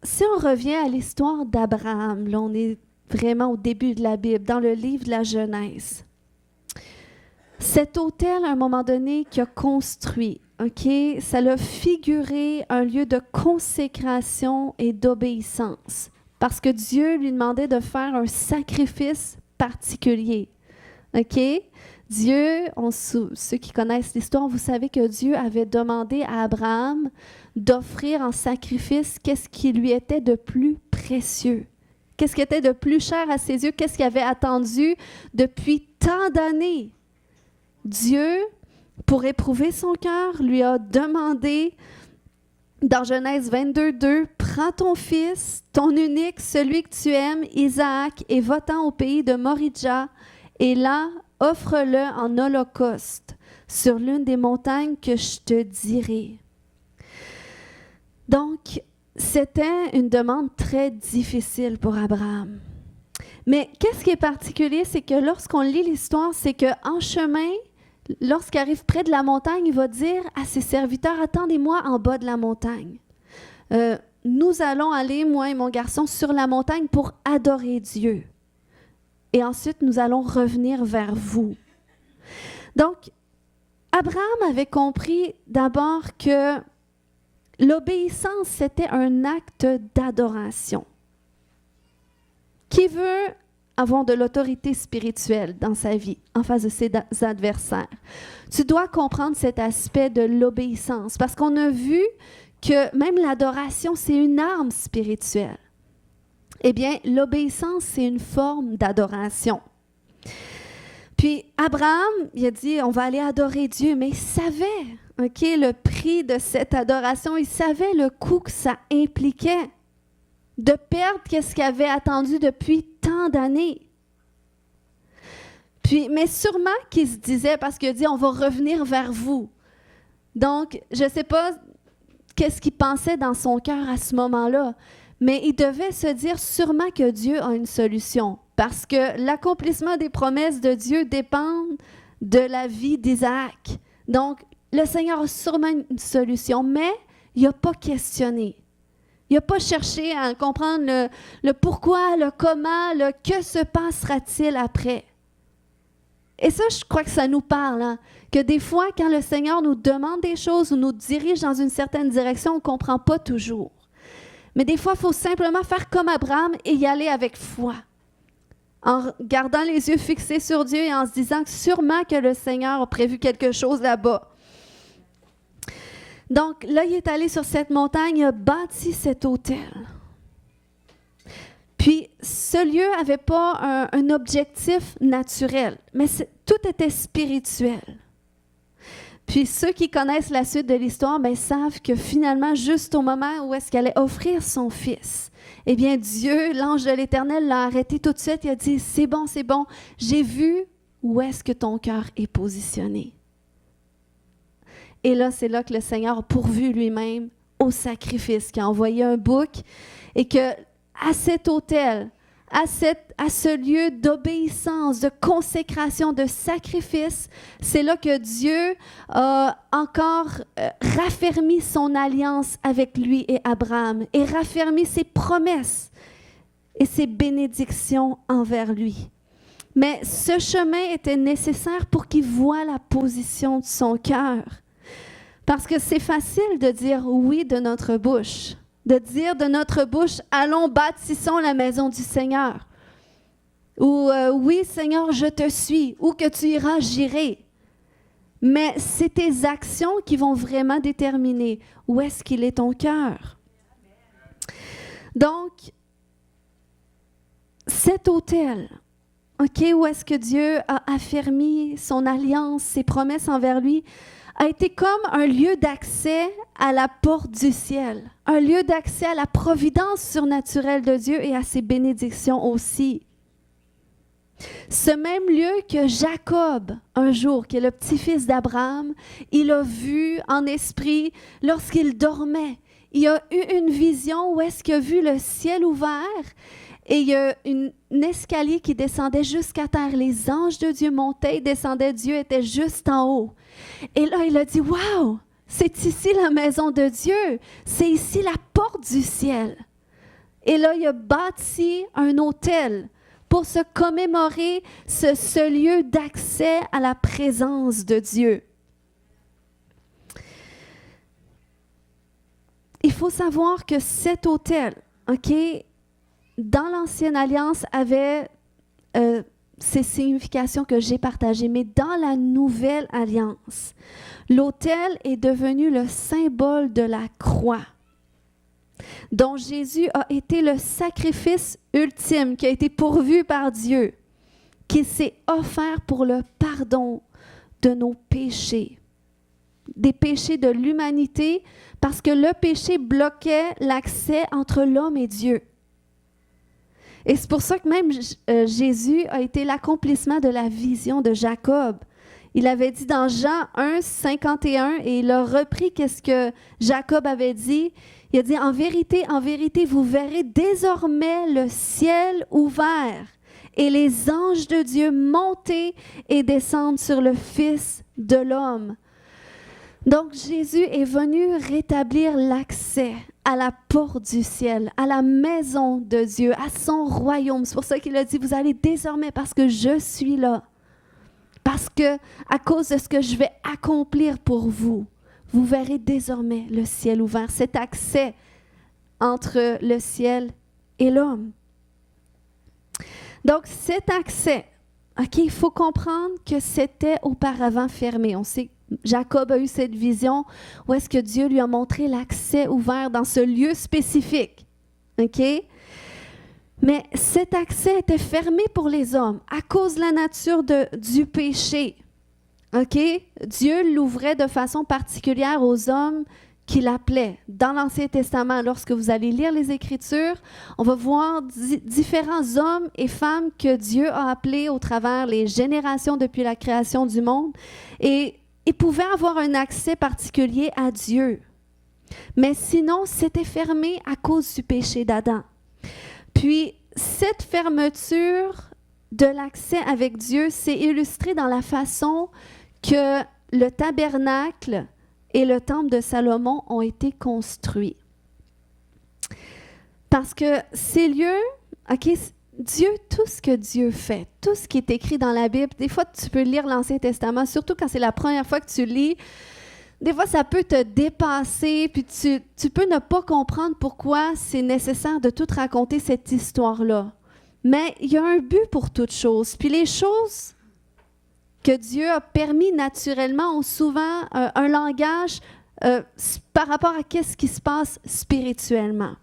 si on revient à l'histoire d'Abraham, là, on est vraiment au début de la Bible, dans le livre de la Genèse. Cet autel, à un moment donné, qu'il a construit, OK, ça l'a figuré un lieu de consécration et d'obéissance, parce que Dieu lui demandait de faire un sacrifice particulier. OK? Dieu, ceux qui connaissent l'histoire, vous savez que Dieu avait demandé à Abraham d'offrir en sacrifice qu'est-ce qui lui était de plus précieux, qu'est-ce qui était de plus cher à ses yeux, qu'est-ce qu'il avait attendu depuis tant d'années. Dieu, pour éprouver son cœur, lui a demandé dans Genèse 22:2, « Prends ton fils, ton unique, celui que tu aimes, Isaac, et va-t'en au pays de Moridja, et là, offre-le en holocauste sur l'une des montagnes que je te dirai. » Donc, c'était une demande très difficile pour Abraham. Mais qu'est-ce qui est particulier, c'est que lorsqu'on lit l'histoire, c'est qu'en chemin, lorsqu'il arrive près de la montagne, il va dire à ses serviteurs, « Attendez-moi en bas de la montagne. Nous allons aller, moi et mon garçon, sur la montagne pour adorer Dieu. Et ensuite, nous allons revenir vers vous. » Donc, Abraham avait compris d'abord que l'obéissance, c'était un acte d'adoration. Qui veut avoir de l'autorité spirituelle dans sa vie, en face de ses adversaires? Tu dois comprendre cet aspect de l'obéissance, parce qu'on a vu que même l'adoration, c'est une arme spirituelle. Eh bien, l'obéissance, c'est une forme d'adoration. Puis, Abraham, il a dit, on va aller adorer Dieu, mais il savait, OK, le prix de cette adoration, il savait le coût que ça impliquait de perdre ce qu'il avait attendu depuis tant d'années. Puis, mais sûrement qu'il se disait, parce qu'il a dit, on va revenir vers vous. Donc, je ne sais pas qu'est-ce qu'il pensait dans son cœur à ce moment-là, mais il devait se dire sûrement que Dieu a une solution, parce que l'accomplissement des promesses de Dieu dépend de la vie d'Isaac. Donc, le Seigneur a sûrement une solution, mais il n'a pas questionné. Il n'a pas cherché à comprendre le pourquoi, le comment, le que se passera-t-il après. Et ça, je crois que ça nous parle, hein? Que des fois, quand le Seigneur nous demande des choses ou nous dirige dans une certaine direction, on ne comprend pas toujours. Mais des fois, il faut simplement faire comme Abraham et y aller avec foi, en gardant les yeux fixés sur Dieu et en se disant que sûrement que le Seigneur a prévu quelque chose là-bas. Donc là, il est allé sur cette montagne, il a bâti cet autel. Puis, ce lieu n'avait pas un objectif naturel, mais tout était spirituel. Puis, ceux qui connaissent la suite de l'histoire savent que finalement, juste au moment où est-ce qu'elle allait offrir son fils, eh bien, Dieu, l'ange de l'Éternel, l'a arrêté tout de suite. Il a dit, c'est bon, j'ai vu où est-ce que ton cœur est positionné. Et là, c'est là que le Seigneur a pourvu lui-même au sacrifice, qui a envoyé un bouc et que à cet autel, à ce lieu d'obéissance, de consécration, de sacrifice, c'est là que Dieu a encore raffermi son alliance avec lui et Abraham et raffermi ses promesses et ses bénédictions envers lui. Mais ce chemin était nécessaire pour qu'il voie la position de son cœur. Parce que c'est facile de dire oui de notre bouche, de dire de notre bouche, allons, bâtissons la maison du Seigneur. Ou oui, Seigneur, je te suis, où que tu iras, j'irai. Mais c'est tes actions qui vont vraiment déterminer où est-ce qu'il est ton cœur. Donc, cet autel, OK, où est-ce que Dieu a affermi son alliance, ses promesses envers lui, a été comme un lieu d'accès à la porte du ciel, un lieu d'accès à la providence surnaturelle de Dieu et à ses bénédictions aussi. Ce même lieu que Jacob, un jour, qui est le petit-fils d'Abraham, il a vu en esprit lorsqu'il dormait. Il a eu une vision où est-ce qu'il a vu le ciel ouvert et il y a un escalier qui descendait jusqu'à terre. Les anges de Dieu montaient et descendaient. Dieu était juste en haut. Et là, il a dit, « Wow, c'est ici la maison de Dieu. C'est ici la porte du ciel. » Et là, il a bâti un autel pour se commémorer ce lieu d'accès à la présence de Dieu. Il faut savoir que cet autel, OK, dans l'Ancienne Alliance, avait ces significations que j'ai partagées, mais dans la Nouvelle Alliance, l'autel est devenu le symbole de la croix, dont Jésus a été le sacrifice ultime qui a été pourvu par Dieu, qui s'est offert pour le pardon de nos péchés, des péchés de l'humanité, parce que le péché bloquait l'accès entre l'homme et Dieu. Et c'est pour ça que même Jésus a été l'accomplissement de la vision de Jacob. Il avait dit dans Jean 1, 51, et il a repris qu'est-ce que Jacob avait dit. Il a dit, en vérité, vous verrez désormais le ciel ouvert et les anges de Dieu monter et descendre sur le Fils de l'homme. Donc, Jésus est venu rétablir l'accès à la porte du ciel, à la maison de Dieu, à son royaume. C'est pour ça qu'il a dit, vous allez désormais, parce que je suis là, parce que à cause de ce que je vais accomplir pour vous, vous verrez désormais le ciel ouvert, cet accès entre le ciel et l'homme. Donc, cet accès, OK, il faut comprendre que c'était auparavant fermé. On sait Jacob a eu cette vision où est-ce que Dieu lui a montré l'accès ouvert dans ce lieu spécifique. OK? Mais cet accès était fermé pour les hommes à cause de la nature du péché. OK? Dieu l'ouvrait de façon particulière aux hommes qui l'appelaient. Dans l'Ancien Testament, lorsque vous allez lire les Écritures, on va voir différents hommes et femmes que Dieu a appelés au travers les générations depuis la création du monde. Et ils pouvaient avoir un accès particulier à Dieu. Mais sinon, c'était fermé à cause du péché d'Adam. Puis, cette fermeture de l'accès avec Dieu s'est illustrée dans la façon que le tabernacle et le temple de Salomon ont été construits. Parce que ces lieux, OK, Dieu, tout ce que Dieu fait, tout ce qui est écrit dans la Bible, des fois tu peux lire l'Ancien Testament, surtout quand c'est la première fois que tu lis, des fois ça peut te dépasser, puis tu peux ne pas comprendre pourquoi c'est nécessaire de tout raconter cette histoire-là. Mais il y a un but pour toute chose. Puis les choses que Dieu a permis naturellement ont souvent un langage par rapport à ce qui se passe spirituellement.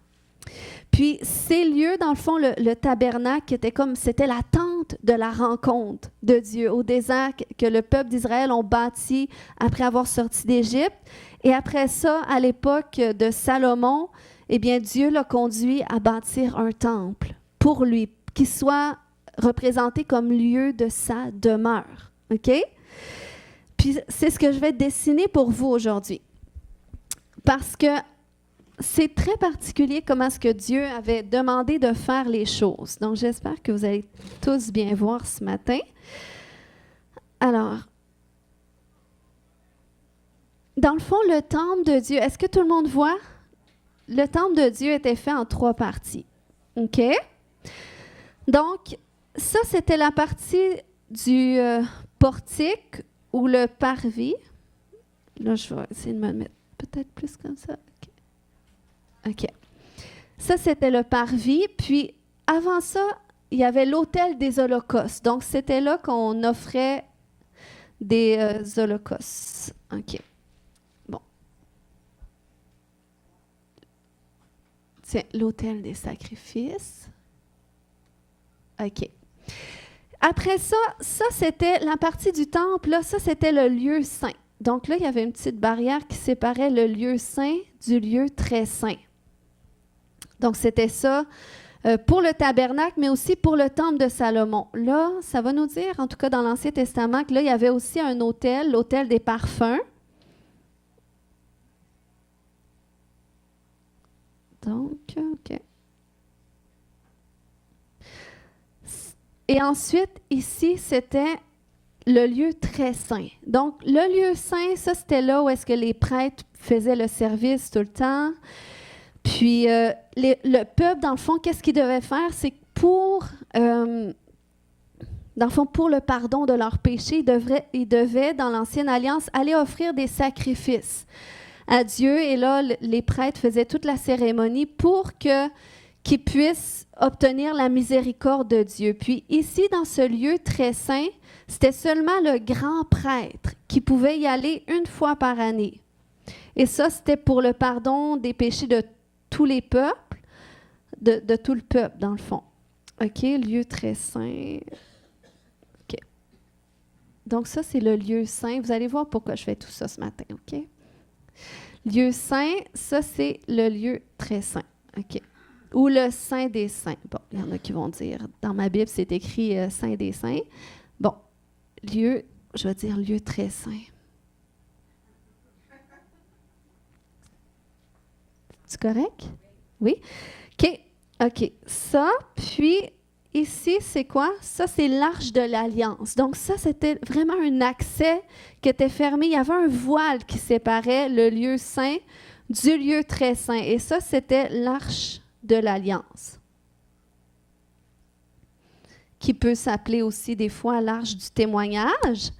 Puis ces lieux, dans le fond, le tabernacle, c'était la tente de la rencontre de Dieu au désert que le peuple d'Israël ont bâti après avoir sorti d'Égypte. Et après ça, à l'époque de Salomon, eh bien, Dieu l'a conduit à bâtir un temple pour lui, qui soit représenté comme lieu de sa demeure. OK? Puis c'est ce que je vais dessiner pour vous aujourd'hui. Parce que c'est très particulier comment est-ce que Dieu avait demandé de faire les choses. Donc, j'espère que vous allez tous bien voir ce matin. Alors, dans le fond, le temple de Dieu, est-ce que tout le monde voit? Le temple de Dieu était fait en 3 parties. OK? Donc, ça, c'était la partie du portique ou le parvis. Là, je vais essayer de me mettre peut-être plus comme ça. OK. Ça, c'était le parvis. Puis, avant ça, il y avait l'autel des holocaustes. Donc, c'était là qu'on offrait des holocaustes. OK. Bon. Tiens, l'autel des sacrifices. OK. Après ça, c'était la partie du temple. Là, ça, c'était le lieu saint. Donc là, il y avait une petite barrière qui séparait le lieu saint du lieu très saint. Donc, c'était ça pour le tabernacle, mais aussi pour le temple de Salomon. Là, ça va nous dire, en tout cas dans l'Ancien Testament, que là, il y avait aussi un autel, l'autel des parfums. Donc, OK. Et ensuite, ici, c'était le lieu très saint. Donc, le lieu saint, ça, c'était là où est-ce que les prêtres faisaient le service tout le temps. Puis, Puis, le peuple, dans le fond, qu'est-ce qu'il devait faire? C'est que dans le fond, pour le pardon de leurs péchés, ils devaient, dans l'Ancienne Alliance, aller offrir des sacrifices à Dieu. Et là, les prêtres faisaient toute la cérémonie pour qu'ils puissent obtenir la miséricorde de Dieu. Puis ici, dans ce lieu très saint, c'était seulement le grand prêtre qui pouvait y aller une fois par année. Et ça, c'était pour le pardon des péchés de tous les peuples, de tout le peuple, dans le fond. OK, lieu très saint. OK. Donc ça, c'est le lieu saint. Vous allez voir pourquoi je fais tout ça ce matin, OK? Lieu saint, ça, c'est le lieu très saint, OK? Ou le saint des saints. Bon, il y en a qui vont dire, dans ma Bible, c'est écrit saint des saints. Bon, lieu, je vais dire lieu très saint. C'est correct? Oui? OK. OK. Ça, puis ici, c'est quoi? Ça, c'est l'arche de l'Alliance. Donc ça, c'était vraiment un accès qui était fermé. Il y avait un voile qui séparait le lieu saint du lieu très saint. Et ça, c'était l'arche de l'Alliance, qui peut s'appeler aussi des fois l'arche du témoignage.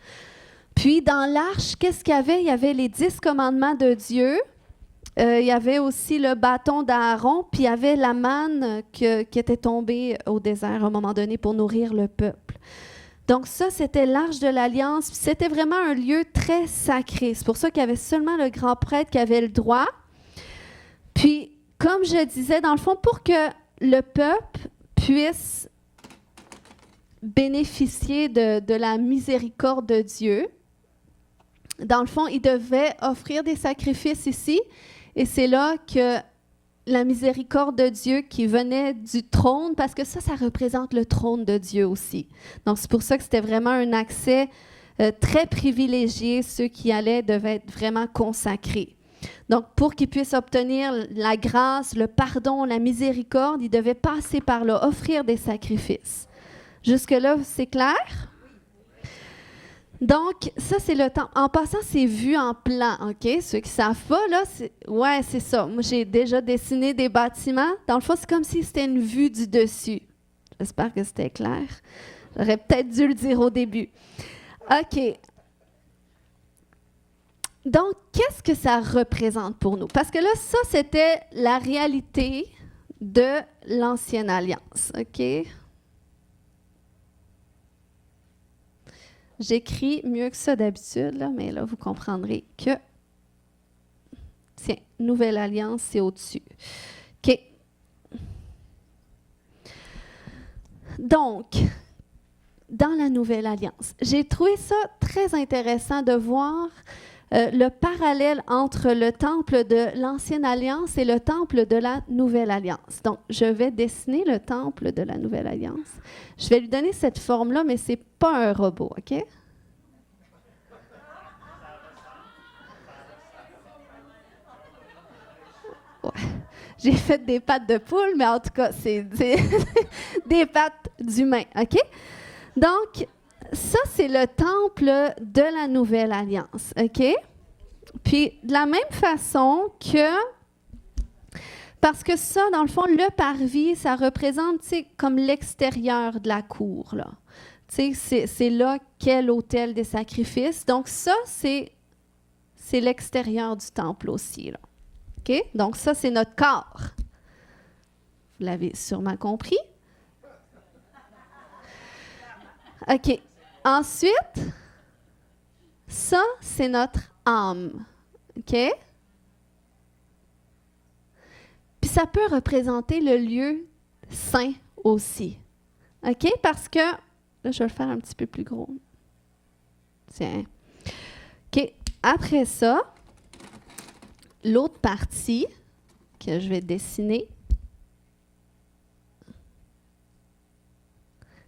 Puis dans l'arche, qu'est-ce qu'il y avait? Il y avait les 10 commandements de Dieu. Il y avait aussi le bâton d'Aaron, puis il y avait la manne qui était tombée au désert à un moment donné pour nourrir le peuple. Donc ça, c'était l'arche de l'Alliance. C'était vraiment un lieu très sacré. C'est pour ça qu'il y avait seulement le grand prêtre qui avait le droit. Puis, comme je disais, dans le fond, pour que le peuple puisse bénéficier de la miséricorde de Dieu, dans le fond, il devait offrir des sacrifices ici. Et c'est là que la miséricorde de Dieu qui venait du trône, parce que ça représente le trône de Dieu aussi. Donc, c'est pour ça que c'était vraiment un accès très privilégié. Ceux qui allaient devaient être vraiment consacrés. Donc, pour qu'ils puissent obtenir la grâce, le pardon, la miséricorde, ils devaient passer par là, offrir des sacrifices. Jusque-là, c'est clair? Donc, ça, c'est le temps. En passant, c'est vu en plan, OK? Ceux qui ne savent pas, là, c'est ça. Moi, j'ai déjà dessiné des bâtiments. Dans le fond, c'est comme si c'était une vue du dessus. J'espère que c'était clair. J'aurais peut-être dû le dire au début. OK. Donc, qu'est-ce que ça représente pour nous? Parce que là, ça, c'était la réalité de l'Ancienne Alliance, OK? J'écris mieux que ça d'habitude, là, mais là, vous comprendrez que, tiens, Nouvelle Alliance, c'est au-dessus. OK. Donc, dans la Nouvelle Alliance, j'ai trouvé ça très intéressant de voir le parallèle entre le temple de l'Ancienne Alliance et le temple de la Nouvelle Alliance. Donc, je vais dessiner le temple de la Nouvelle Alliance. Je vais lui donner cette forme-là, mais ce n'est pas un robot, OK? Ouais. J'ai fait des pattes de poule, mais en tout cas, c'est des pattes d'humain, OK? Donc, ça, c'est le temple de la Nouvelle Alliance, OK? Puis, de la même façon que, parce que ça, dans le fond, le parvis, ça représente, tu sais, comme l'extérieur de la cour, là. Tu sais, c'est là qu'est l'autel des sacrifices. Donc, ça, c'est l'extérieur du temple aussi, là. OK? Donc, ça, c'est notre corps. Vous l'avez sûrement compris. OK. Ensuite, ça, c'est notre âme. OK? Puis ça peut représenter le lieu saint aussi. OK? Parce que, là, je vais le faire un petit peu plus gros. Tiens. OK. Après ça, l'autre partie que je vais dessiner,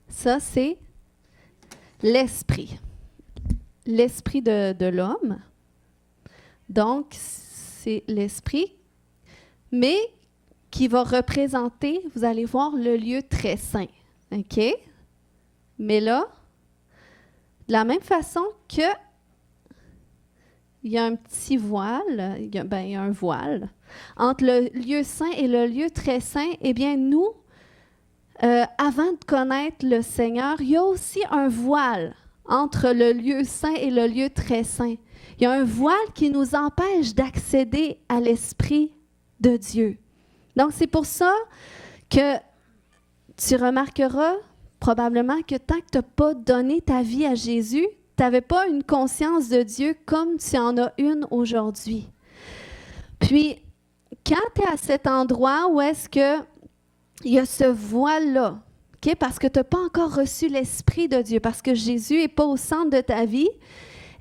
ça, c'est l'esprit. L'esprit de l'homme. Donc, c'est l'esprit, mais qui va représenter, vous allez voir, le lieu très saint. OK? Mais là, de la même façon que il y a un petit voile, il y a un voile. entre le lieu saint et le lieu très saint, eh bien, nous, avant de connaître le Seigneur, il y a aussi un voile entre le lieu saint et le lieu très saint. Il y a un voile qui nous empêche d'accéder à l'Esprit de Dieu. Donc, c'est pour ça que tu remarqueras probablement que tant que tu n'as pas donné ta vie à Jésus, tu n'avais pas une conscience de Dieu comme tu en as une aujourd'hui. Puis, quand tu es à cet endroit où est-ce que il y a ce voile-là, okay? Parce que tu n'as pas encore reçu l'Esprit de Dieu, parce que Jésus n'est pas au centre de ta vie,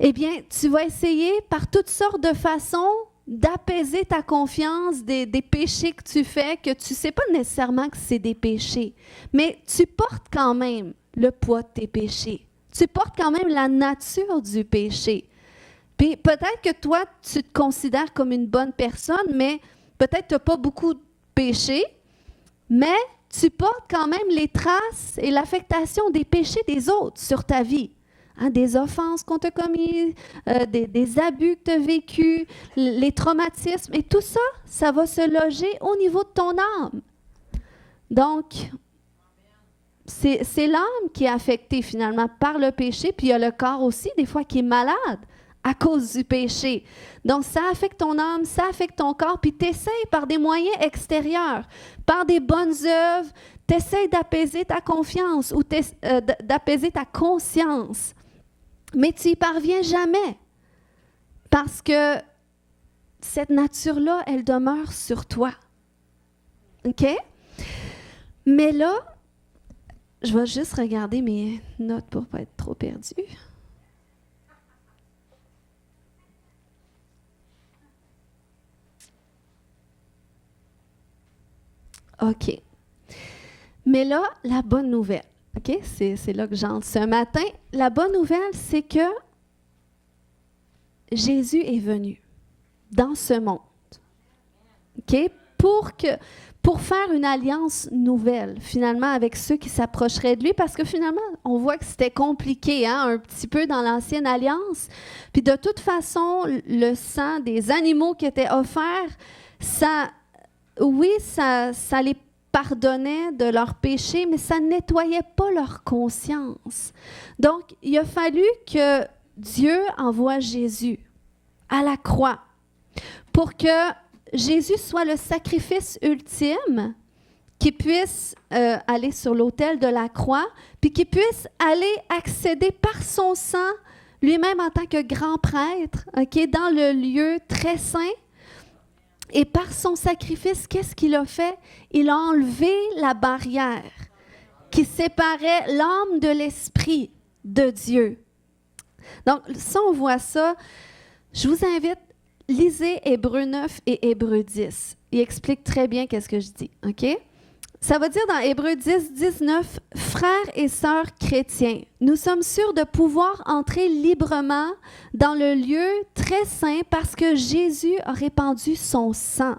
eh bien, tu vas essayer par toutes sortes de façons d'apaiser ta confiance des péchés que tu fais, que tu ne sais pas nécessairement que c'est des péchés, mais tu portes quand même le poids de tes péchés. Tu portes quand même la nature du péché. Puis peut-être que toi, tu te considères comme une bonne personne, mais peut-être que tu n'as pas beaucoup de péchés, mais tu portes quand même les traces et l'affectation des péchés des autres sur ta vie. Hein, des offenses qu'on t'a commises, des abus que tu as vécus, les traumatismes, et tout ça, ça va se loger au niveau de ton âme. Donc, c'est l'âme qui est affectée finalement par le péché, puis il y a le corps aussi, des fois, qui est malade à cause du péché. Donc, ça affecte ton âme, ça affecte ton corps, puis tu essaies par des moyens extérieurs, par des bonnes œuvres, tu essaies d'apaiser ta confiance ou d'apaiser ta conscience. Mais tu n'y parviens jamais parce que cette nature-là, elle demeure sur toi. OK? Mais là, je vais juste regarder mes notes pour ne pas être trop perdue. OK. Mais là, la bonne nouvelle, OK? C'est là que j'entre ce matin. La bonne nouvelle, c'est que Jésus est venu dans ce monde, OK? Pour faire une alliance nouvelle, finalement, avec ceux qui s'approcheraient de lui, parce que finalement, on voit que c'était compliqué, hein, un petit peu dans l'ancienne alliance. Puis de toute façon, le sang des animaux qui était offert, ça les pardonnait de leurs péchés, mais ça ne nettoyait pas leur conscience. Donc, il a fallu que Dieu envoie Jésus à la croix pour que Jésus soit le sacrifice ultime, qui puisse aller sur l'autel de la croix, puis qui puisse aller accéder par son sang, lui-même en tant que grand prêtre, okay, dans le lieu très saint. Et par son sacrifice, qu'est-ce qu'il a fait? Il a enlevé la barrière qui séparait l'âme de l'esprit de Dieu. Donc, si on voit ça, je vous invite, lisez Hébreux 9 et Hébreux 10. Il explique très bien qu'est-ce que je dis, OK? Ça va dire dans Hébreux 10, 19, « Frères et sœurs chrétiens, nous sommes sûrs de pouvoir entrer librement dans le lieu très saint parce que Jésus a répandu son sang.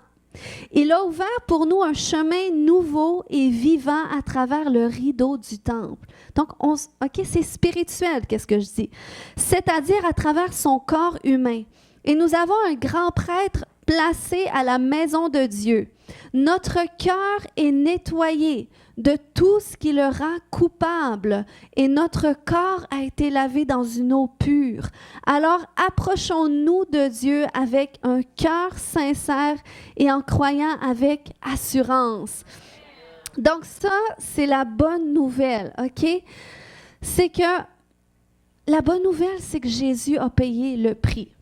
Il a ouvert pour nous un chemin nouveau et vivant à travers le rideau du temple. » Donc, OK, c'est spirituel, qu'est-ce que je dis? C'est-à-dire à travers son corps humain. Et nous avons un grand prêtre placé à la maison de Dieu. Notre cœur est nettoyé de tout ce qui le rend coupable et notre corps a été lavé dans une eau pure. Alors approchons-nous de Dieu avec un cœur sincère et en croyant avec assurance. Donc ça, c'est la bonne nouvelle, OK? C'est que la bonne nouvelle, c'est que Jésus a payé le prix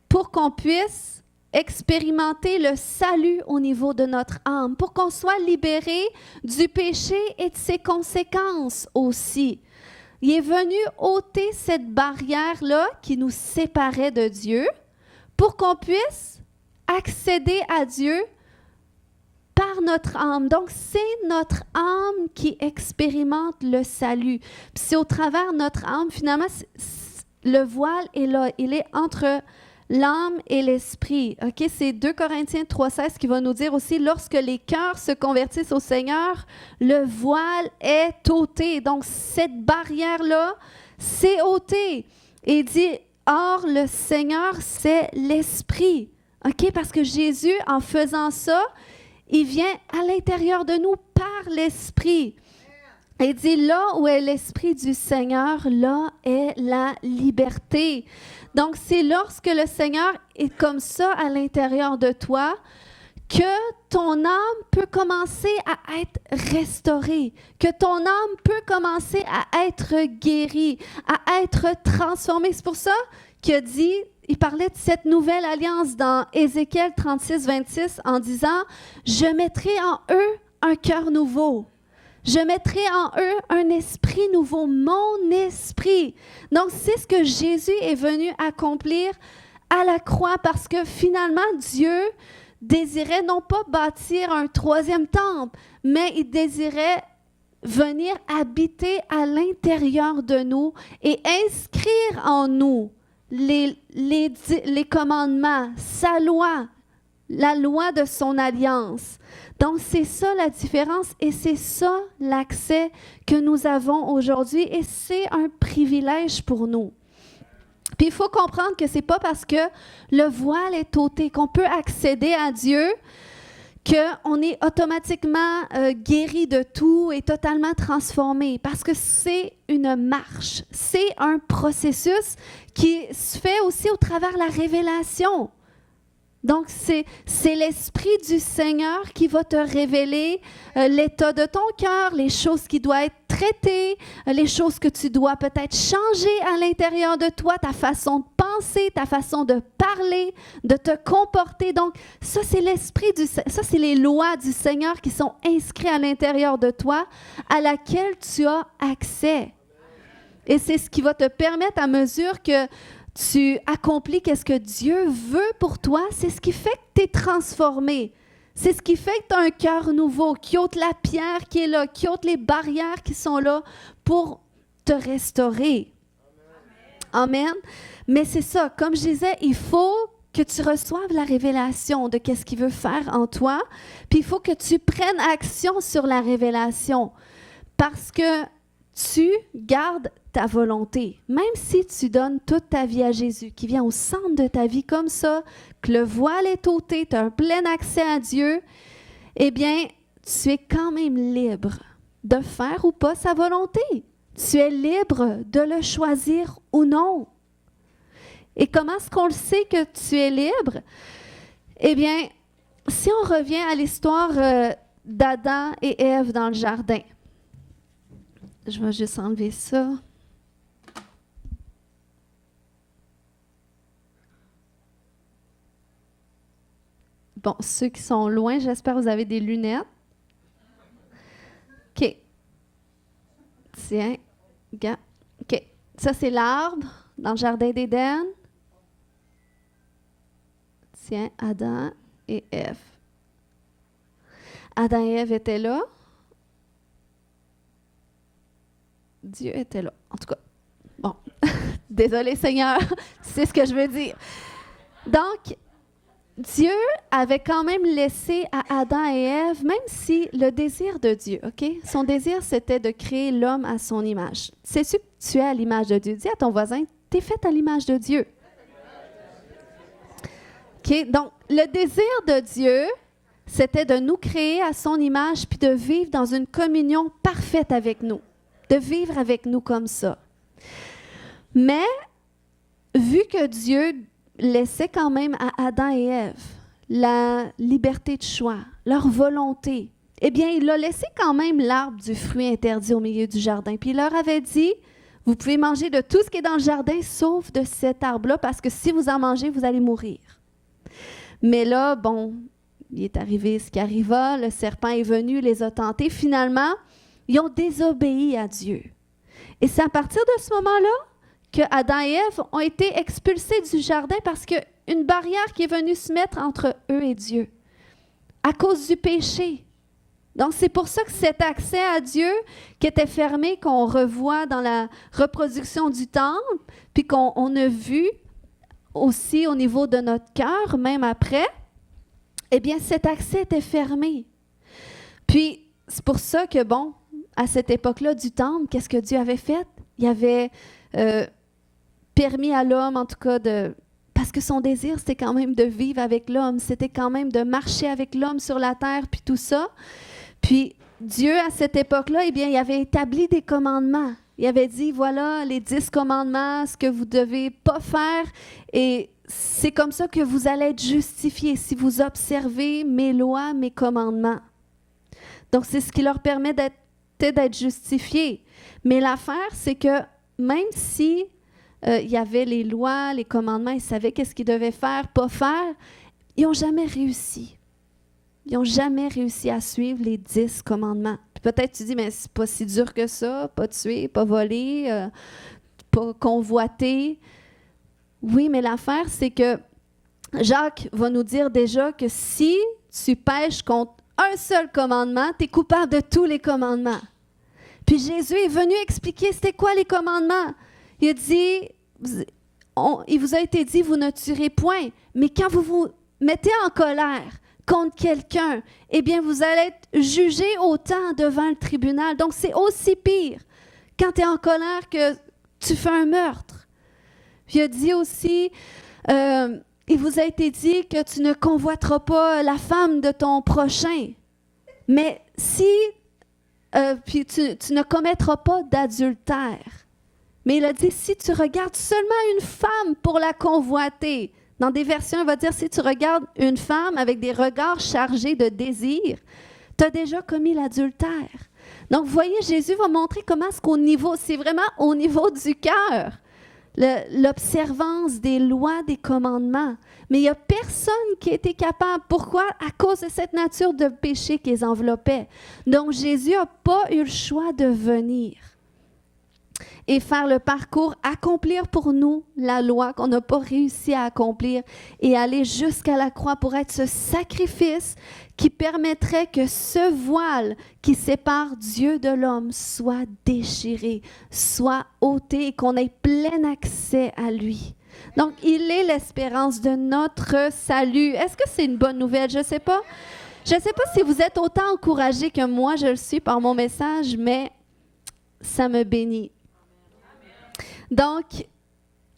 pour qu'on puisse expérimenter le salut au niveau de notre âme, pour qu'on soit libéré du péché et de ses conséquences aussi. Il est venu ôter cette barrière-là qui nous séparait de Dieu pour qu'on puisse accéder à Dieu par notre âme. Donc, c'est notre âme qui expérimente le salut. Puis c'est au travers de notre âme, finalement, le voile est là. Il est entre l'âme et l'esprit. OK? C'est 2 Corinthiens 3,16 qui va nous dire aussi, lorsque les cœurs se convertissent au Seigneur, le voile est ôté. Donc, cette barrière-là, c'est ôté. Et il dit, or, le Seigneur, c'est l'esprit. OK? Parce que Jésus, en faisant ça, il vient à l'intérieur de nous par l'Esprit. Et il dit, là où est l'Esprit du Seigneur, là est la liberté. Donc, c'est lorsque le Seigneur est comme ça à l'intérieur de toi que ton âme peut commencer à être restaurée, que ton âme peut commencer à être guérie, à être transformée. C'est pour ça qu'il a dit, il parlait de cette nouvelle alliance dans Ézéchiel 36, 26 en disant, « Je mettrai en eux un cœur nouveau. » Je mettrai en eux un esprit nouveau, mon esprit. Donc, c'est ce que Jésus est venu accomplir à la croix parce que finalement, Dieu désirait non pas bâtir un troisième temple, mais il désirait venir habiter à l'intérieur de nous et inscrire en nous les commandements, sa loi, la loi de son alliance. Donc, c'est ça la différence et c'est ça l'accès que nous avons aujourd'hui et c'est un privilège pour nous. Puis, il faut comprendre que ce n'est pas parce que le voile est ôté qu'on peut accéder à Dieu qu'on est automatiquement guéri de tout et totalement transformé parce que c'est une marche, c'est un processus qui se fait aussi au travers de la révélation. Donc, c'est l'Esprit du Seigneur qui va te révéler l'état de ton cœur, les choses qui doivent être traitées, les choses que tu dois peut-être changer à l'intérieur de toi, ta façon de penser, ta façon de parler, de te comporter. Donc, ça, c'est ça, c'est les lois du Seigneur qui sont inscrites à l'intérieur de toi, à laquelle tu as accès. Et c'est ce qui va te permettre, à mesure que tu accomplis qu'est-ce que Dieu veut pour toi, c'est ce qui fait que tu es transformé. C'est ce qui fait que tu as un cœur nouveau, qui ôte la pierre qui est là, qui ôte les barrières qui sont là pour te restaurer. Amen. Mais c'est ça, comme je disais, il faut que tu reçoives la révélation de qu'est-ce qu'il veut faire en toi, puis il faut que tu prennes action sur la révélation parce que tu gardes ta volonté. Même si tu donnes toute ta vie à Jésus, qui vient au centre de ta vie comme ça, que le voile est ôté, tu as un plein accès à Dieu, eh bien, tu es quand même libre de faire ou pas sa volonté. Tu es libre de le choisir ou non. Et comment est-ce qu'on le sait que tu es libre? Eh bien, si on revient à l'histoire d'Adam et Ève dans le jardin, je vais juste enlever ça. Bon, ceux qui sont loin, j'espère que vous avez des lunettes. OK. Tiens, gars. OK. Ça, c'est l'arbre dans le jardin d'Éden. Tiens, Adam et Ève. Adam et Ève étaient là. Dieu était là. En tout cas, bon, désolé Seigneur, c'est ce que je veux dire. Donc, Dieu avait quand même laissé à Adam et Ève, même si le désir de Dieu, OK? Son désir, c'était de créer l'homme à son image. Sais-tu que tu es à l'image de Dieu? Dis à ton voisin, tu es fait à l'image de Dieu. OK? Donc, le désir de Dieu, c'était de nous créer à son image puis de vivre dans une communion parfaite avec nous. De vivre avec nous comme ça. Mais, vu que Dieu laissait quand même à Adam et Ève la liberté de choix, leur volonté, eh bien, il a laissé quand même l'arbre du fruit interdit au milieu du jardin. Puis il leur avait dit, vous pouvez manger de tout ce qui est dans le jardin, sauf de cet arbre-là, parce que si vous en mangez, vous allez mourir. Mais là, bon, il est arrivé ce qui arriva, le serpent est venu, les a tentés. Finalement, ils ont désobéi à Dieu. Et c'est à partir de ce moment-là que Adam et Ève ont été expulsés du jardin parce qu'il y a une barrière qui est venue se mettre entre eux et Dieu à cause du péché. Donc, c'est pour ça que cet accès à Dieu qui était fermé, qu'on revoit dans la reproduction du temple, puis qu'on a vu aussi au niveau de notre cœur, même après, eh bien, cet accès était fermé. Puis, c'est pour ça que, bon, à cette époque-là du temple, qu'est-ce que Dieu avait fait? Il avait permis à l'homme, en tout cas, de Parce que son désir, c'était quand même de vivre avec l'homme, c'était quand même de marcher avec l'homme sur la terre, puis tout ça. Puis Dieu, à cette époque-là, eh bien, il avait établi des commandements. Il avait dit, voilà les 10 commandements, ce que vous ne devez pas faire, et c'est comme ça que vous allez être justifiés, si vous observez mes lois, mes commandements. Donc, c'est ce qui leur permet d'être justifiés. Mais l'affaire, c'est que même si il y avait les lois, les commandements, ils savaient qu'est-ce qu'ils devaient faire, pas faire, ils n'ont jamais réussi. Ils n'ont jamais réussi à suivre les 10 commandements. Puis peut-être tu dis, mais c'est pas si dur que ça, pas tuer, pas voler, pas convoiter. Oui, mais l'affaire, c'est que Jacques va nous dire déjà que si tu pèches contre un seul commandement, tu es coupable de tous les commandements. Puis Jésus est venu expliquer c'était quoi les commandements. Il a dit, il vous a été dit, vous ne tuerez point. Mais quand vous vous mettez en colère contre quelqu'un, eh bien, vous allez être jugé autant devant le tribunal. Donc, c'est aussi pire quand tu es en colère que tu fais un meurtre. Puis il a dit aussi, il vous a été dit que tu ne convoiteras pas la femme de ton prochain. Mais si, puis tu ne commettras pas d'adultère. Mais il a dit, si tu regardes seulement une femme pour la convoiter, dans des versions, il va dire, si tu regardes une femme avec des regards chargés de désir, tu as déjà commis l'adultère. Donc, vous voyez, Jésus va montrer comment est-ce qu'au niveau, c'est vraiment au niveau du cœur, l'observance des lois, des commandements. Mais il n'y a personne qui a été capable. Pourquoi? À cause de cette nature de péché qui les enveloppait. Donc, Jésus n'a pas eu le choix de venir et faire le parcours, accomplir pour nous la loi qu'on n'a pas réussi à accomplir et aller jusqu'à la croix pour être ce sacrifice qui permettrait que ce voile qui sépare Dieu de l'homme soit déchiré, soit ôté et qu'on ait plein accès à lui. Donc, il est l'espérance de notre salut. Est-ce que c'est une bonne nouvelle? Je ne sais pas. Je ne sais pas si vous êtes autant encouragés que moi, je le suis par mon message, mais ça me bénit. Donc,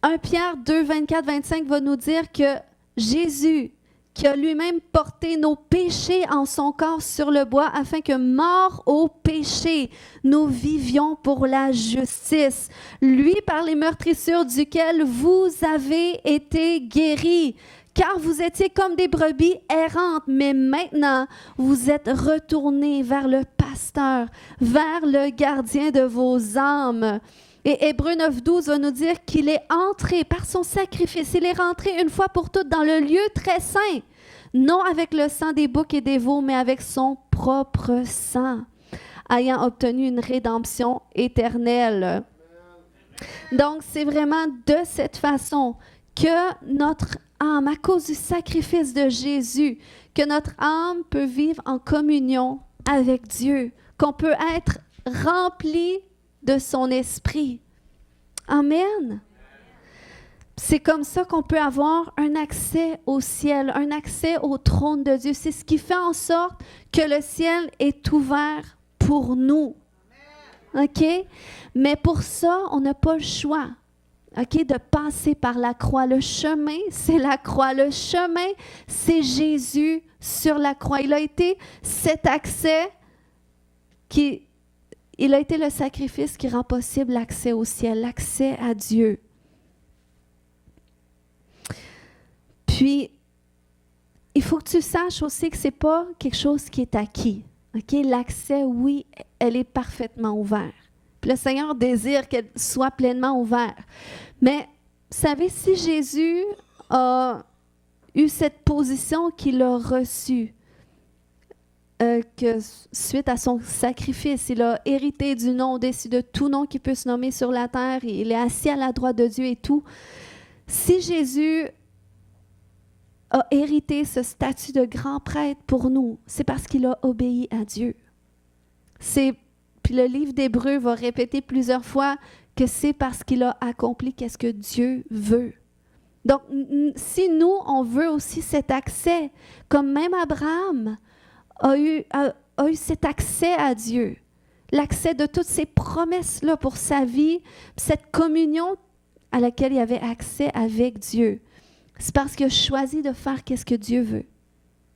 1 Pierre 2, 24, 25 va nous dire que Jésus, qui a lui-même porté nos péchés en son corps sur le bois, afin que, morts au péché, nous vivions pour la justice. Lui, par les meurtrissures duquel vous avez été guéris, car vous étiez comme des brebis errantes, mais maintenant, vous êtes retournés vers le pasteur, vers le gardien de vos âmes. Et Hébreux 9, 12 va nous dire qu'il est entré par son sacrifice. Il est rentré une fois pour toutes dans le lieu très saint, non avec le sang des boucs et des veaux, mais avec son propre sang, ayant obtenu une rédemption éternelle. Donc, c'est vraiment de cette façon que notre âme, à cause du sacrifice de Jésus, que notre âme peut vivre en communion avec Dieu, qu'on peut être rempli de son esprit. Amen. C'est comme ça qu'on peut avoir un accès au ciel, un accès au trône de Dieu. C'est ce qui fait en sorte que le ciel est ouvert pour nous. OK? Mais pour ça, on n'a pas le choix. OK? De passer par la croix. Le chemin, c'est la croix. Le chemin, c'est Jésus sur la croix. Il a été cet accès il a été le sacrifice qui rend possible l'accès au ciel, l'accès à Dieu. Puis, il faut que tu saches aussi que ce n'est pas quelque chose qui est acquis. Okay? L'accès, oui, elle est parfaitement ouverte. Puis le Seigneur désire qu'elle soit pleinement ouverte. Mais, vous savez, si Jésus a eu cette position qu'il a reçue, que suite à son sacrifice, il a hérité du nom au-dessus de tout nom qui peut se nommer sur la terre, il est assis à la droite de Dieu et tout. Si Jésus a hérité ce statut de grand prêtre pour nous, c'est parce qu'il a obéi à Dieu. Puis le livre d'Hébreux va répéter plusieurs fois que c'est parce qu'il a accompli qu'est-ce que Dieu veut. Donc, si nous, on veut aussi cet accès, comme même Abraham a eu cet accès à Dieu, l'accès de toutes ces promesses-là pour sa vie, cette communion à laquelle il avait accès avec Dieu. c'est parce qu'il a choisi de faire qu'est-ce que Dieu veut.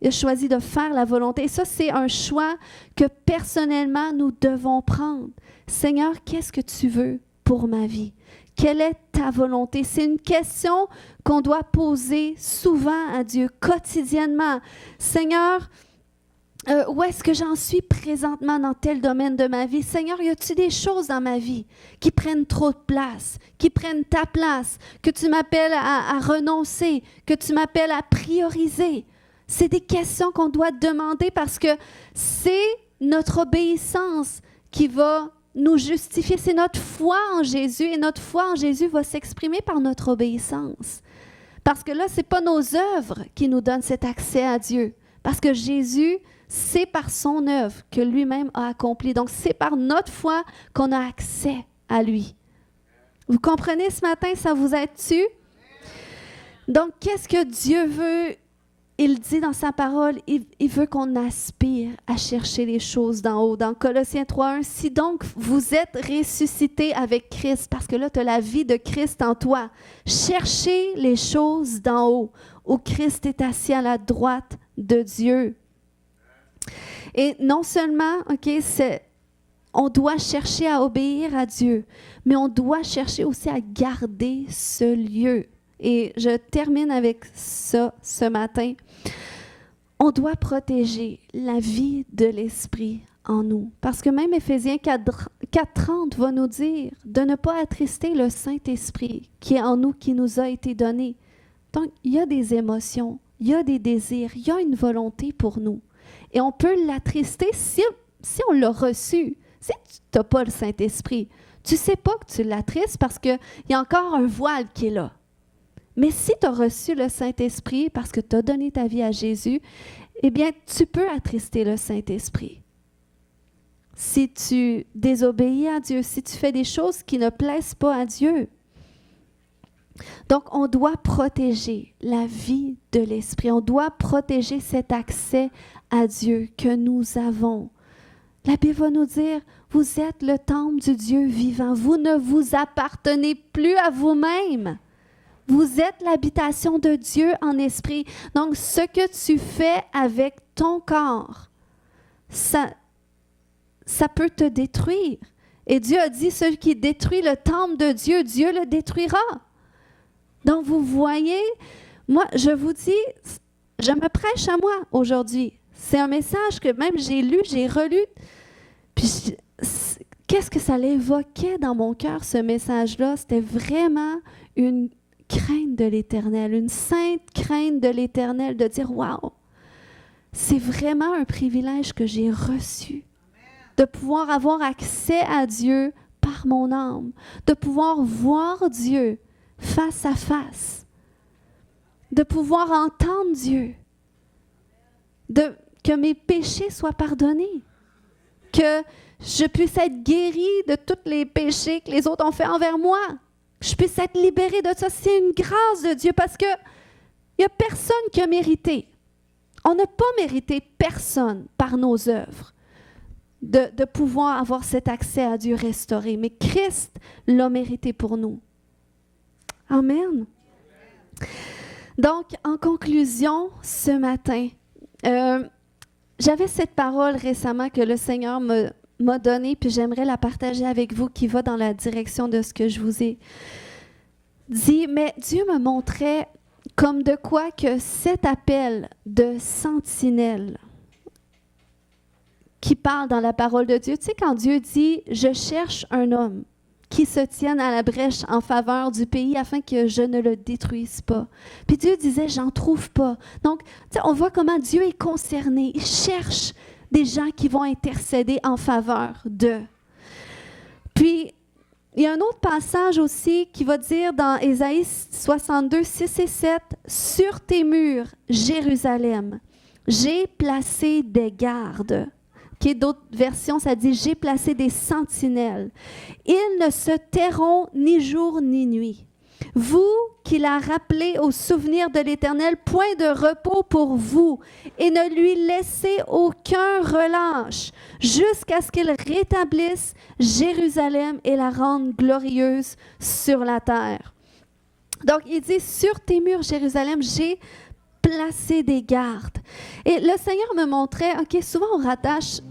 Il a choisi de faire la volonté. Et ça, c'est un choix que personnellement, nous devons prendre. Seigneur, qu'est-ce que tu veux pour ma vie? Quelle est ta volonté? C'est une question qu'on doit poser souvent à Dieu, quotidiennement. Seigneur, où est-ce que j'en suis présentement dans tel domaine de ma vie? Seigneur, y a-t-il des choses dans ma vie qui prennent trop de place, qui prennent ta place, que tu m'appelles à renoncer, que tu m'appelles à prioriser? C'est des questions qu'on doit demander parce que c'est notre obéissance qui va nous justifier. C'est notre foi en Jésus et notre foi en Jésus va s'exprimer par notre obéissance. Parce que là, ce n'est pas nos œuvres qui nous donnent cet accès à Dieu. Parce que Jésus, c'est par son œuvre que lui-même a accompli. Donc, c'est par notre foi qu'on a accès à lui. Vous comprenez ce matin, ça vous aide-tu? Donc, qu'est-ce que Dieu veut? Il dit dans sa parole, il veut qu'on aspire à chercher les choses d'en haut. Dans Colossiens 3:1, si donc vous êtes ressuscités avec Christ, parce que là, tu as la vie de Christ en toi, cherchez les choses d'en haut, où Christ est assis à la droite de Dieu. Et non seulement, on doit chercher à obéir à Dieu, mais on doit chercher aussi à garder ce lieu. Et je termine avec ça ce matin. On doit protéger la vie de l'Esprit en nous. Parce que même Éphésiens 4:30 va nous dire de ne pas attrister le Saint-Esprit qui est en nous, qui nous a été donné. Donc, il y a des émotions, il y a des désirs, il y a une volonté pour nous. Et on peut l'attrister si on l'a reçu. Si tu n'as pas le Saint-Esprit, tu ne sais pas que tu l'attristes parce qu'il y a encore un voile qui est là. Mais si tu as reçu le Saint-Esprit parce que tu as donné ta vie à Jésus, eh bien, tu peux attrister le Saint-Esprit. Si tu désobéis à Dieu, si tu fais des choses qui ne plaisent pas à Dieu. Donc, on doit protéger la vie de l'Esprit. On doit protéger cet accès à Dieu que nous avons. La Bible va nous dire, vous êtes le temple du Dieu vivant. Vous ne vous appartenez plus à vous-même. Vous êtes l'habitation de Dieu en esprit. Donc, ce que tu fais avec ton corps, ça peut te détruire. Et Dieu a dit, celui qui détruit le temple de Dieu, Dieu le détruira. Donc, vous voyez, moi, je vous dis, je me prêche à moi aujourd'hui. C'est un message que même j'ai lu, j'ai relu. Puis, qu'est-ce que ça l'évoquait dans mon cœur, ce message-là? C'était vraiment une crainte de l'Éternel, une sainte crainte de l'Éternel, de dire, waouh, c'est vraiment un privilège que j'ai reçu, de pouvoir avoir accès à Dieu par mon âme, de pouvoir voir Dieu face à face, de pouvoir entendre Dieu, que mes péchés soient pardonnés, que je puisse être guérie de tous les péchés que les autres ont fait envers moi, que je puisse être libérée de ça. C'est une grâce de Dieu parce qu'il n'y a personne qui a mérité. On n'a pas mérité personne par nos œuvres de pouvoir avoir cet accès à Dieu restauré. Mais Christ l'a mérité pour nous. Amen. Donc, en conclusion, ce matin, j'avais cette parole récemment que le Seigneur m'a donnée, puis j'aimerais la partager avec vous, qui va dans la direction de ce que je vous ai dit. Mais Dieu me montrait comme de quoi que cet appel de sentinelle qui parle dans la parole de Dieu, tu sais, quand Dieu dit « Je cherche un homme qui se tienne à la brèche en faveur du pays afin que je ne le détruise pas. » Puis Dieu disait « J'en trouve pas. » Donc, tu sais, on voit comment Dieu est concerné. Il cherche des gens qui vont intercéder en faveur d'eux. Puis, il y a un autre passage aussi qui va dire dans Ésaïe 62, 6 et 7, « Sur tes murs, Jérusalem, j'ai placé des gardes. » D'autres versions, ça dit « J'ai placé des sentinelles. Ils ne se tairont ni jour ni nuit. Vous qui l'a rappelé au souvenir de l'Éternel, point de repos pour vous, et ne lui laissez aucun relâche, jusqu'à ce qu'il rétablisse Jérusalem et la rende glorieuse sur la terre. » Donc, il dit, sur tes murs, Jérusalem, j'ai placé des gardes. Et le Seigneur me montrait, OK, souvent on rattache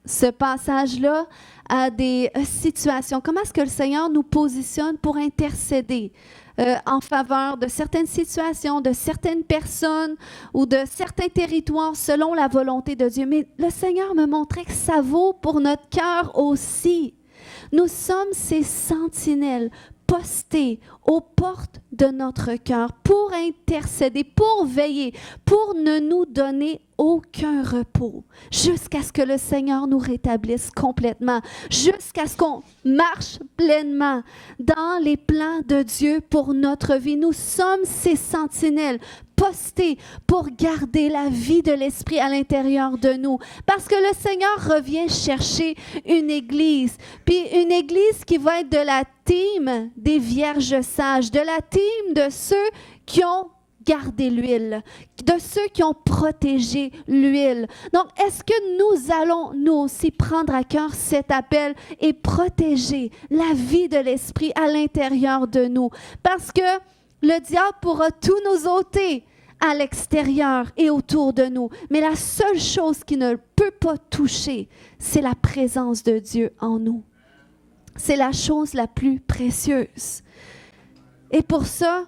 ce passage-là à des situations. Comment est-ce que le Seigneur nous positionne pour intercéder en faveur de certaines situations, de certaines personnes ou de certains territoires selon la volonté de Dieu. Mais le Seigneur me montrait que ça vaut pour notre cœur aussi. Nous sommes ces sentinelles postés aux portes de notre cœur pour intercéder, pour veiller, pour ne nous donner aucun repos, jusqu'à ce que le Seigneur nous rétablisse complètement, jusqu'à ce qu'on marche pleinement dans les plans de Dieu pour notre vie. Nous sommes ces sentinelles postés pour garder la vie de l'Esprit à l'intérieur de nous. Parce que le Seigneur revient chercher une église, puis une église qui va être de la team des vierges sages, de la team de ceux qui ont gardé l'huile, de ceux qui ont protégé l'huile. Donc, est-ce que nous allons, nous aussi, prendre à cœur cet appel et protéger la vie de l'Esprit à l'intérieur de nous? Parce que le diable pourra tout nous ôter à l'extérieur et autour de nous. Mais la seule chose qui ne peut pas toucher, c'est la présence de Dieu en nous. C'est la chose la plus précieuse. Et pour ça,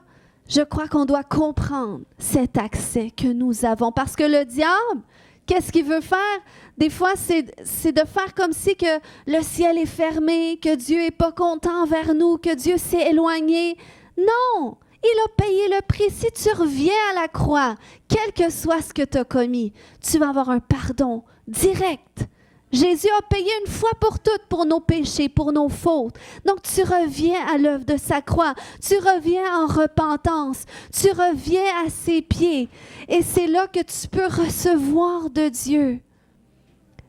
je crois qu'on doit comprendre cet accès que nous avons. Parce que le diable, qu'est-ce qu'il veut faire? Des fois, c'est de faire comme si que le ciel est fermé, que Dieu n'est pas content envers nous, que Dieu s'est éloigné. Non! Il a payé le prix. Si tu reviens à la croix, quel que soit ce que tu as commis, tu vas avoir un pardon direct. Jésus a payé une fois pour toutes pour nos péchés, pour nos fautes. Donc, tu reviens à l'œuvre de sa croix. Tu reviens en repentance. Tu reviens à ses pieds. Et c'est là que tu peux recevoir de Dieu.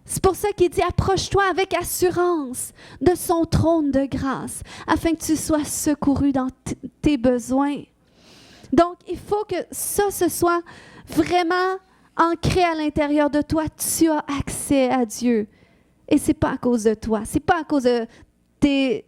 C'est pour ça qu'il dit, approche-toi avec assurance de son trône de grâce, afin que tu sois secouru dans tes besoins. Donc, il faut que ça, ce soit vraiment ancré à l'intérieur de toi. Tu as accès à Dieu. Et ce n'est pas à cause de toi, ce n'est pas à cause de tes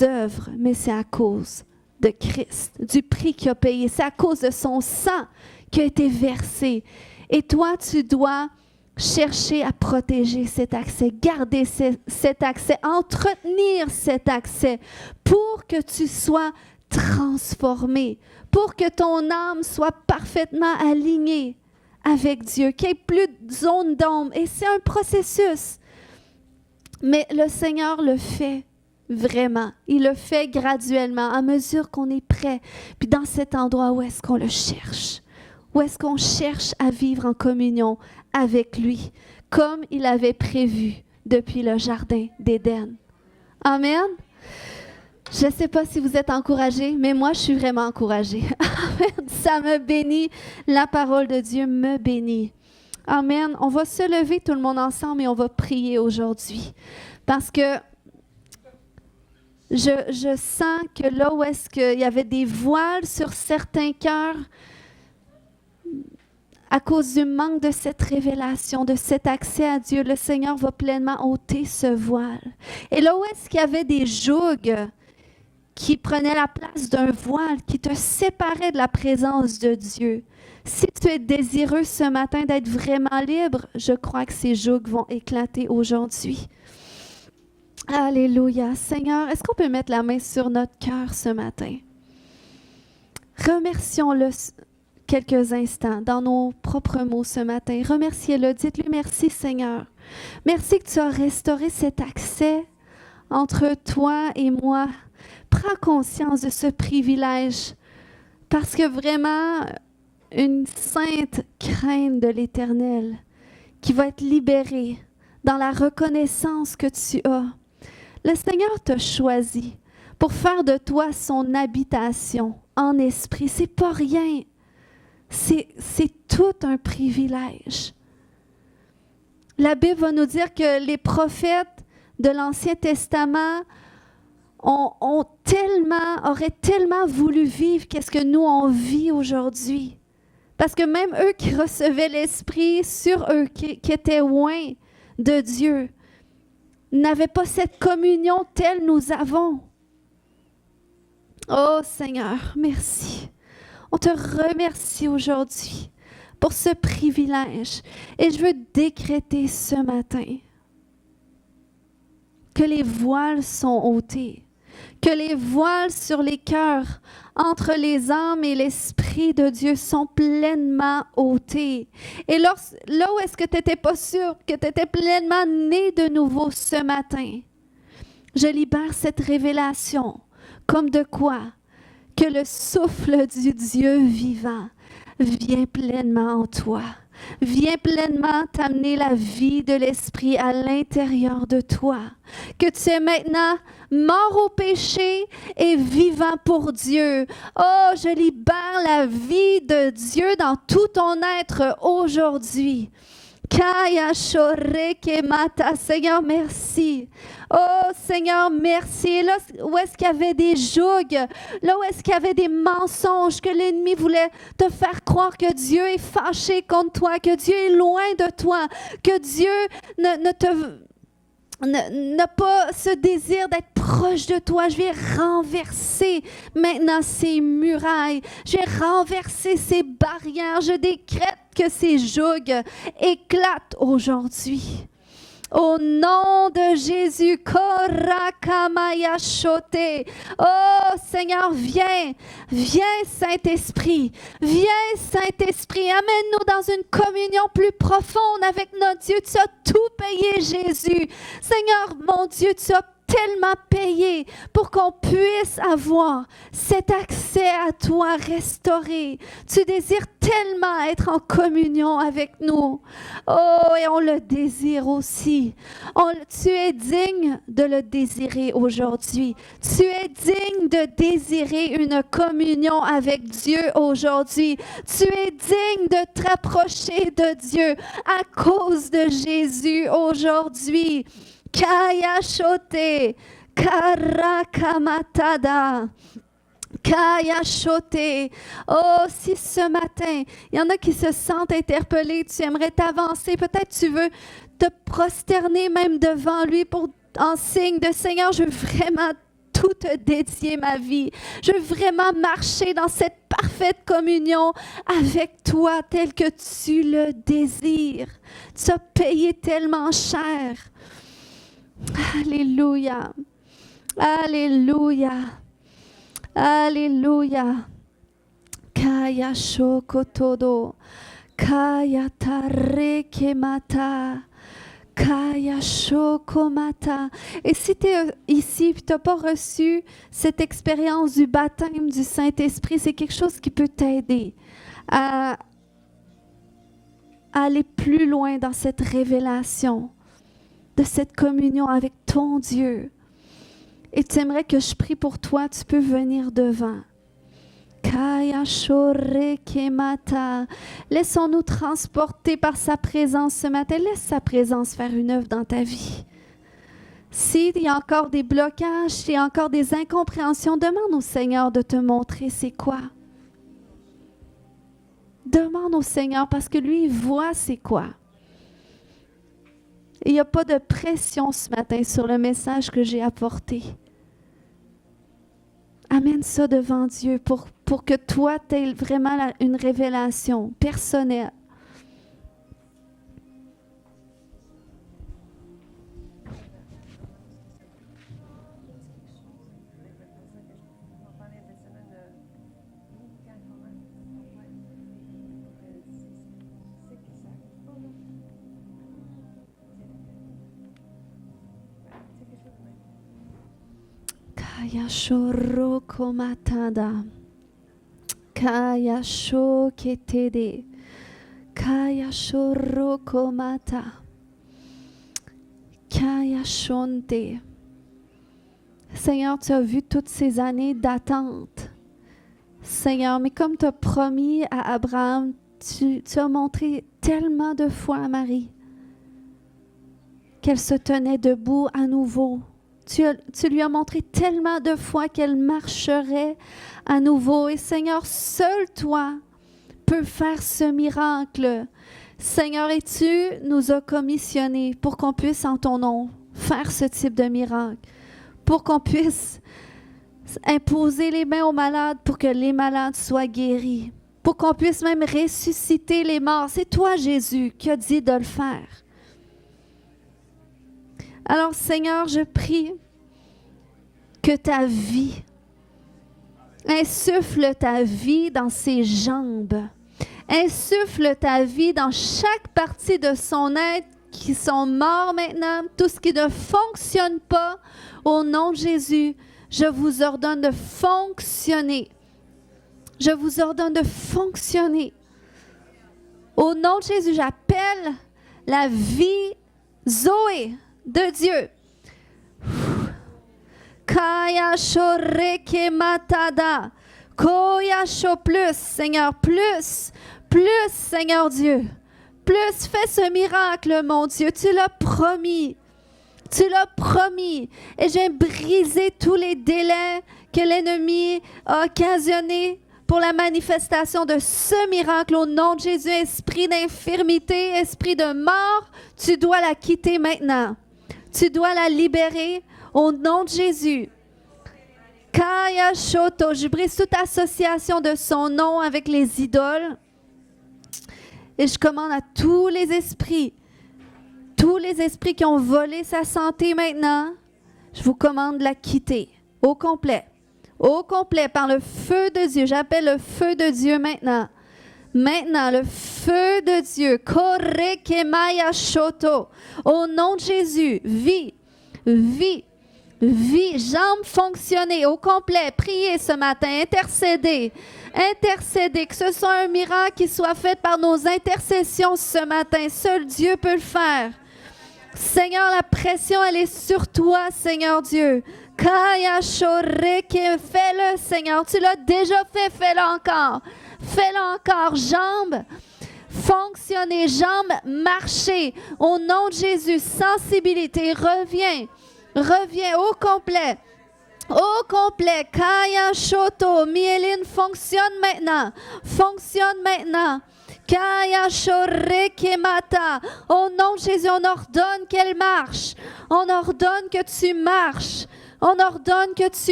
œuvres, mais c'est à cause de Christ, du prix qu'il a payé. C'est à cause de son sang qui a été versé. Et toi, tu dois chercher à protéger cet accès, garder cet accès, entretenir cet accès pour que tu sois transformé, pour que ton âme soit parfaitement alignée avec Dieu, qu'il n'y ait plus de zone d'ombre. Et c'est un processus. Mais le Seigneur le fait vraiment. Il le fait graduellement, à mesure qu'on est prêt. Puis dans cet endroit, où est-ce qu'on le cherche? Où est-ce qu'on cherche à vivre en communion avec lui, comme il avait prévu depuis le jardin d'Éden. Amen. Je ne sais pas si vous êtes encouragés, mais moi, je suis vraiment encouragée. Amen. Ça me bénit. La parole de Dieu me bénit. Amen. On va se lever tout le monde ensemble et on va prier aujourd'hui. Parce que je sens que là où est-ce qu'il y avait des voiles sur certains cœurs, à cause du manque de cette révélation, de cet accès à Dieu, le Seigneur va pleinement ôter ce voile. Et là où est-ce qu'il y avait des jougs qui prenaient la place d'un voile, qui te séparait de la présence de Dieu, si tu es désireux ce matin d'être vraiment libre, je crois que ces jougs vont éclater aujourd'hui. Alléluia. Seigneur, est-ce qu'on peut mettre la main sur notre cœur ce matin? Remercions-le quelques instants dans nos propres mots ce matin. Remerciez-le. Dites-lui merci, Seigneur. Merci que tu as restauré cet accès entre toi et moi. Prends conscience de ce privilège parce que vraiment, une sainte crainte de l'Éternel qui va être libérée dans la reconnaissance que tu as. Le Seigneur t'a choisi pour faire de toi son habitation en esprit. C'est pas rien. C'est tout un privilège. La Bible va nous dire que les prophètes de l'Ancien Testament auraient tellement voulu vivre qu'est-ce que nous on vit aujourd'hui. Parce que même eux qui recevaient l'Esprit sur eux, qui étaient loin de Dieu, n'avaient pas cette communion telle nous avons. Oh Seigneur, merci. On te remercie aujourd'hui pour ce privilège. Et je veux décréter ce matin que les voiles sont ôtés, que les voiles sur les cœurs entre les âmes et l'Esprit de Dieu sont pleinement ôtés. Et là où est-ce que tu n'étais pas sûr, que tu étais pleinement né de nouveau ce matin, je libère cette révélation comme de quoi que le souffle du Dieu vivant vient pleinement en toi. Viens pleinement t'amener la vie de l'Esprit à l'intérieur de toi. Que tu es maintenant mort au péché et vivant pour Dieu. Oh, je libère la vie de Dieu dans tout ton être aujourd'hui. Kaya shoreke mata. Seigneur, merci. Oh Seigneur, merci. Et là où est-ce qu'il y avait des jougs, là où est-ce qu'il y avait des mensonges, que l'ennemi voulait te faire croire que Dieu est fâché contre toi, que Dieu est loin de toi, que Dieu n'a pas ce désir d'être proche de toi. Je vais renverser maintenant ces murailles. Je vais renverser ces barrières. Je décrète que ces jougs éclatent aujourd'hui. Au nom de Jésus, Korakamaya Shote. Oh Seigneur, viens, viens Saint-Esprit, viens Saint-Esprit, amène-nous dans une communion plus profonde avec notre Dieu. Tu as tout payé, Jésus. Seigneur, mon Dieu, tu as tellement payé pour qu'on puisse avoir cet accès à toi restauré. Tu désires tellement être en communion avec nous. Oh, et on le désire aussi. Tu es digne de le désirer aujourd'hui. Tu es digne de désirer une communion avec Dieu aujourd'hui. Tu es digne de te rapprocher de Dieu à cause de Jésus aujourd'hui. Kaya shote, karakamatada, kaya shote. Oh, si ce matin, il y en a qui se sentent interpellés, tu aimerais t'avancer, peut-être tu veux te prosterner même devant lui en signe de Seigneur, je veux vraiment tout te dédier ma vie. Je veux vraiment marcher dans cette parfaite communion avec toi tel que tu le désires. Tu as payé tellement cher. Alléluia. Alléluia. Alléluia. Kaya shokotodo. Kaya tarekemata. Kaya shokomata. Et si tu es ici et tu n'as pas reçu cette expérience du baptême du Saint-Esprit, c'est quelque chose qui peut t'aider à aller plus loin dans cette révélation de cette communion avec ton Dieu. Et tu aimerais que je prie pour toi, tu peux venir devant. Kaya shore kemata. Laissons-nous transporter par sa présence ce matin. Laisse sa présence faire une œuvre dans ta vie. S'il y a encore des blocages, s'il y a encore des incompréhensions, demande au Seigneur de te montrer c'est quoi. Demande au Seigneur parce que lui, il voit c'est quoi. Il n'y a pas de pression ce matin sur le message que j'ai apporté. Amène ça devant Dieu pour que toi, tu aies vraiment une révélation personnelle. Kaya shoroko matada. Kaya shoketede. Kaya shoroko mata. Kaya shonte. Seigneur, tu as vu toutes ces années d'attente. Seigneur, mais comme tu as promis à Abraham, tu as montré tellement de fois à Marie qu'elle se tenait debout à nouveau. Tu lui as montré tellement de fois qu'elle marcherait à nouveau. Et Seigneur, seul toi peux faire ce miracle. Seigneur, et tu nous as commissionnés pour qu'on puisse en ton nom faire ce type de miracle. Pour qu'on puisse imposer les mains aux malades pour que les malades soient guéris, pour qu'on puisse même ressusciter les morts. C'est toi, Jésus, qui as dit de le faire. Alors, Seigneur, je prie que ta vie, insuffle ta vie dans ses jambes. Insuffle ta vie dans chaque partie de son être qui sont morts maintenant, tout ce qui ne fonctionne pas. Au nom de Jésus, je vous ordonne de fonctionner. Je vous ordonne de fonctionner. Au nom de Jésus, j'appelle la vie Zoé de Dieu. Kaya shoreke matada. Koya sho plus, Seigneur, plus, Seigneur Dieu. Plus, fais ce miracle, mon Dieu. Tu l'as promis. Tu l'as promis. Et j'ai brisé tous les délais que l'ennemi a occasionnés pour la manifestation de ce miracle. Au nom de Jésus, esprit d'infirmité, esprit de mort, tu dois la quitter maintenant. Tu dois la libérer au nom de Jésus. Kaya Shoto, je brise toute association de son nom avec les idoles. Et je commande à tous les esprits qui ont volé sa santé maintenant, je vous commande de la quitter au complet, par le feu de Dieu. J'appelle le feu de Dieu maintenant. Maintenant, le feu de Dieu. Korekemaya Shoto. Au nom de Jésus, vie, jambes fonctionner au complet. Priez ce matin, intercédez, que ce soit un miracle qui soit fait par nos intercessions ce matin. Seul Dieu peut le faire. Seigneur, la pression, elle est sur toi, Seigneur Dieu. Kaya Shoreke, fais-le, Seigneur. Tu l'as déjà fait, fais-le encore. Fais-le encore. Jambes, fonctionner, jambes, marcher. Au nom de Jésus, sensibilité, reviens au complet. Au complet. Kaya Shoto, Mieline, fonctionne maintenant. Kaya Shoreke Mata. Au nom de Jésus, on ordonne qu'elle marche. On ordonne que tu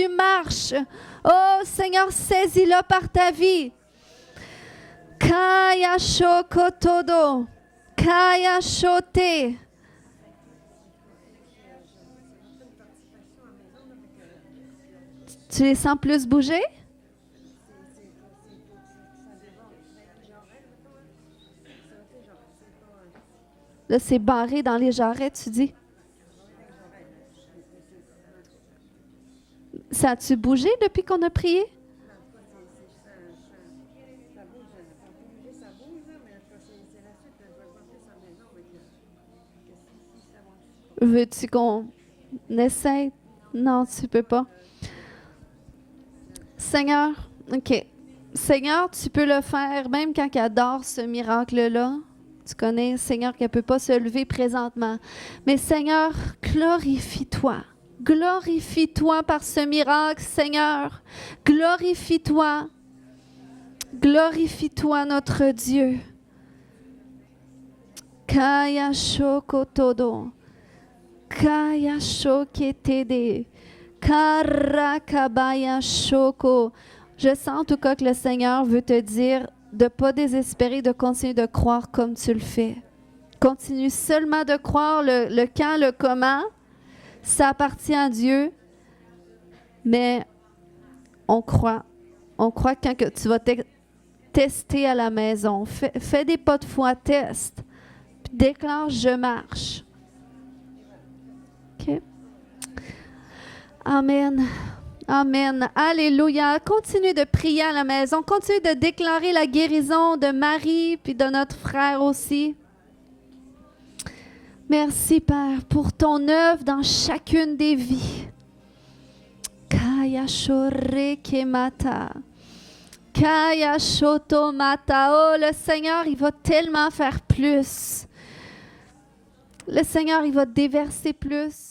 marches. Oh Seigneur, saisis-le par ta vie. Kaya Shokotodo. Kaya Shote. Tu les sens plus bouger? Là, c'est barré dans les jarrets, tu dis? Ça a-tu bougé depuis qu'on a prié? Veux-tu qu'on essaie? Non, tu peux pas. Seigneur, OK. Seigneur, tu peux le faire même quand elle adore ce miracle-là. Tu connais, Seigneur, qu'elle ne peut pas se lever présentement. Mais Seigneur, glorifie-toi. Glorifie-toi par ce miracle, Seigneur. Glorifie-toi. Glorifie-toi, notre Dieu. Kaya shokotodo. Kaya shoketede. Karakabaya shoko. Je sens en tout cas que le Seigneur veut te dire de ne pas désespérer, de continuer de croire comme tu le fais. Continue seulement de croire le quand, le comment. Ça appartient à Dieu. Mais on croit. On croit quand que tu vas tester à la maison. Fais des pas de foi, teste. Puis déclare, je marche. OK? Amen. Amen. Alléluia. Continuez de prier à la maison. Continuez de déclarer la guérison de Marie puis de notre frère aussi. Merci, Père, pour ton œuvre dans chacune des vies. Kaya shoreke mata. Kaya shoto mata. Oh, le Seigneur, il va tellement faire plus. Le Seigneur, il va déverser plus.